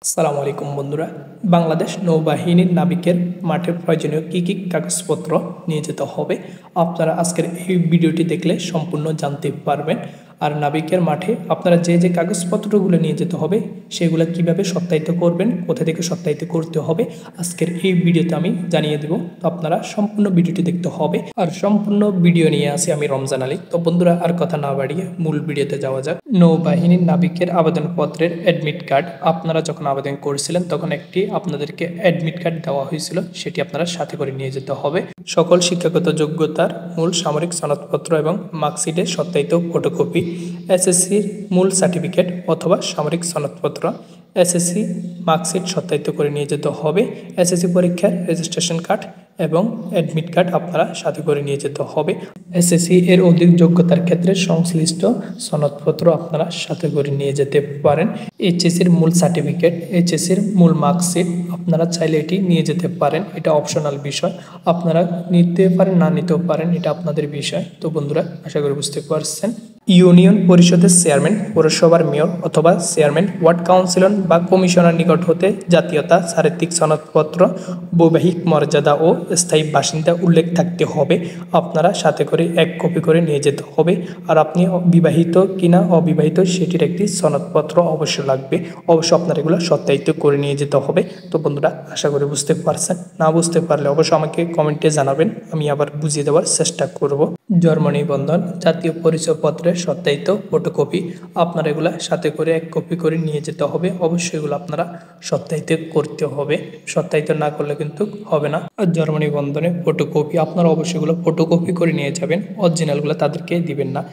আসসালামু আলাইকুম বন্ধুরা। বাংলাদেশ নৌবাহিনীর নাবিকের মাঠে প্রয়োজনীয় কী কী কাগজপত্র নিয়ে যেতে হবে আপনারা আজকের এই ভিডিওটি দেখলে সম্পূর্ণ জানতে পারবেন। আর নাবিকের মাঠে আপনারা যে যে কাগজপত্রগুলো নিয়ে যেতে হবে সেগুলো কিভাবে সত্যায়িত করবেন, কোথা থেকে সত্যায়িত করতে হবে আজকের এই ভিডিওতে আমি জানিয়ে দেব। তো আপনারা সম্পূর্ণ ভিডিওটি দেখতে হবে। আর সম্পূর্ণ ভিডিও নিয়ে আসি আমি রমজান আলী। তো বন্ধুরা আর কথা না বাড়িয়ে মূল ভিডিওতে যাওয়া যাক। নৌবাহিনীর নাবিকের আবেদনপত্রের অ্যাডমিট কার্ড আপনারা যখন আবেদন করেছিলেন তখন একটি আপনাদেরকে অ্যাডমিট কার্ড দেওয়া হয়েছিল, সেটি আপনারা সাথে করে নিয়ে যেতে হবে। সকল শিক্ষাগত যোগ্যতার মূল সামরিক সনদপত্র এবং মার্কশিটের সত্যায়িত ফটোকপি, এসএসসির মূল সার্টিফিকেট অথবা সামরিক সনদপত্র, এসএসসি মার্কশিট সত্যায়িত করে নিয়ে যেতে হবে। এসএসসি পরীক্ষার রেজিস্ট্রেশন কার্ড এবং অ্যাডমিট কার্ড আপনারা সাথে করে নিয়ে যেতে হবে। এসএসসি এর অধিক যোগ্যতার ক্ষেত্রে সংশ্লিষ্ট সনদপত্র আপনারা সাথে করে নিয়ে যেতে পারেন। এইচএসসির মূল সার্টিফিকেট, এইচএসসির মূল মার্কশিট আপনারা চাইলে এটি নিয়ে যেতে পারেন, এটা অপশনাল বিষয়। আপনারা নিতে পারেন না নিতেও পারেন, এটা আপনাদের বিষয়। তো বন্ধুরা আশা করি বুঝতে পারছেন। ইউনিয়ন পরিষদের চেয়ারম্যান, পৌরসভার মেয়র অথবা চেয়ারম্যান, ওয়ার্ড কাউন্সিলর বা কমিশনার নিকট হতে জাতীয়তা, চারিত্রিক সনদপত্র, বৈবাহিক মর্যাদা ও স্থায়ী বাসিন্দা উল্লেখ থাকতে হবে। আপনারা সাথে করে এক কপি করে নিয়ে যেতে হবে। আর আপনি বিবাহিত কিনা অবিবাহিত সেটির একটি সনদপত্র অবশ্য লাগবে। অবশ্য আপনার এগুলো সত্যায়িত করে নিয়ে যেতে হবে। তো বন্ধুরা আশা করি বুঝতে পারছেন। না বুঝতে পারলে অবশ্য আমাকে কমেন্টে জানাবেন, আমি আবার বুঝিয়ে দেওয়ার চেষ্টা করব। জন্ম নিবন্ধন, জাতীয় পরিচয়পত্রের সত্যায়িত ফটোকপি আপনারা এগুলা সাথে করে এক কপি করে নিয়ে যেতে হবে। অবশ্যই এগুলো আপনারা সত্যায়িত করতে হবে, সত্যায়িত না করলে কিন্তু হবে না। আর জন্ম নিবন্ধনে ফটোকপি আপনারা অবশ্যই এগুলো ফটোকপি করে নিয়ে যাবেন, অরিজিনালগুলো তাদেরকে দিবেন না।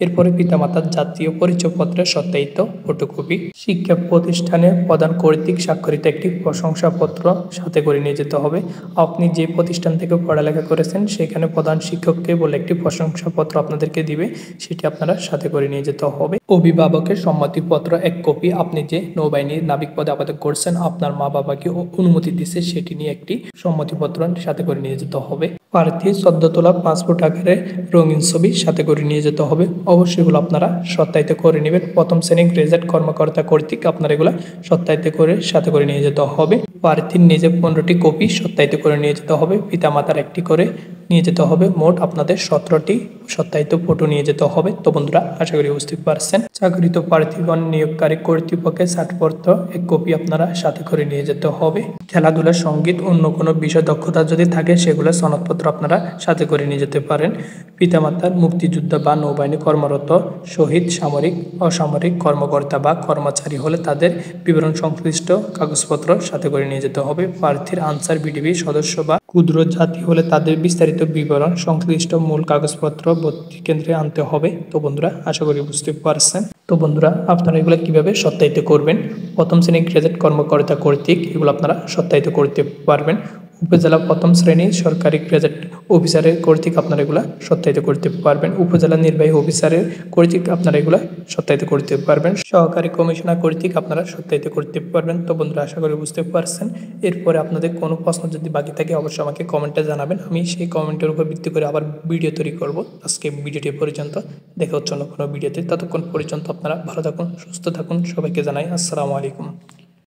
এরপরে পিতামাতার জাতীয় পরিচয়পত্রের সত্যায়িত ফটোকপি, শিক্ষা প্রতিষ্ঠানে প্রদান কর্তৃক স্বাক্ষরিত একটি প্রশংসাপত্র সাথে করে নিয়ে যেতে হবে। আপনি যে প্রতিষ্ঠান থেকে পড়ালেখা করেছেন সেখানে প্রধান শিক্ষককে বলে একটি প্রশংসাপত্র আপনাদেরকে দিবে, সেটি আপনারা সাথে করে নিয়ে যেতে হবে। অভিভাবকের সম্মতিপত্র এক কপি, আপনি যে নৌবাহিনীর নাবিক পদে আবেদন করছেন আপনার মা বাবাকে অনুমতি দিচ্ছে সেটি নিয়ে একটি সম্মতিপত্র সাথে করে নিয়ে যেতে হবে। প্রার্থী সদ্য তোলা পাসপোর্ট আকারে রঙিন ছবি সাথে করে নিয়ে যেতে হবে। অবশ্যই এগুলো আপনারা সত্যায়িত করে নেবেন। প্রথম শ্রেণী গ্রেজুয়েট কর্মকর্তা কর্তৃক আপনার এগুলো সত্যায়িত করে সাথে করে নিয়ে যেতে হবে। প্রার্থীর নিজে 15টি কপি সত্যায়িত করে নিয়ে যেতে হবে, পিতামাতার একটি করে নিয়ে যেতে হবে। মোট আপনাদের 17টি সত্যায়িত ফটো নিয়ে যেতে হবে। তো বন্ধুরা আশা করি বুঝতে পারছেন। চাকরিত প্রার্থীগণ নিয়োগকারী কর্তৃপক্ষের ছাড়পত্র এক কপি আপনারা সাথে করে নিয়ে যেতে হবে। খেলাধুলা, সঙ্গীত, অন্য কোনো বিষয় দক্ষতা যদি থাকে সেগুলো সনদপত্র আপনারা সাথে করে নিয়ে যেতে পারেন। পিতামাতার মুক্তিযোদ্ধা বা নৌবাহিনী কর্মরত শহীদ, সামরিক, অসামরিক কর্মকর্তা বা কর্মচারী হলে তাদের বিবরণ সংশ্লিষ্ট কাগজপত্র সাথে করে নিয়ে যেতে হবে। প্রার্থীর আনসার বিডিবি সদস্য বা ক্ষুদ্র জাতি হলে তাদের বিস্তারিত বিবরণ সংশ্লিষ্ট মূল কাগজপত্র ভর্তি কেন্দ্রে আনতে হবে। তো বন্ধুরা আশা করি বুঝতে পারছেন। তো বন্ধুরা আপনারা এগুলো কিভাবে সত্যায়িত করবেন, প্রথম শ্রেণী গ্রেজুয়েট কর্মকর্তা কর্তৃক এগুলো আপনারা সত্যায়িত করতে পারবেন। উপজেলা প্রথম শ্রেণীর সরকারি গ্রেজুয়েট অফিসারের কর্তৃক আপনারা এগুলো সত্যায়িত করতে পারবেন। উপজেলা নির্বাহী অফিসারের কর্তৃক আপনারা এগুলো সত্যায়িত করতে পারবেন। সহকারী কমিশনার কর্তৃক আপনারা সত্যায়িত করতে পারবেন। তো বন্ধুরা আশা করি বুঝতে পারছেন। এরপরে আপনাদের কোনো প্রশ্ন যদি বাকি থাকে অবশ্যই আমাকে কমেন্টে জানাবেন, আমি সেই কমেন্টের উপর ভিত্তি করে আবার ভিডিও তৈরি করব। আজকে ভিডিওটি পর্যন্ত, দেখা হচ্ছে অন্য কোনো ভিডিওতে। ততক্ষণ পর্যন্ত আপনারা ভালো থাকুন, সুস্থ থাকুন। সবাইকে জানাই আসসালামু আলাইকুম।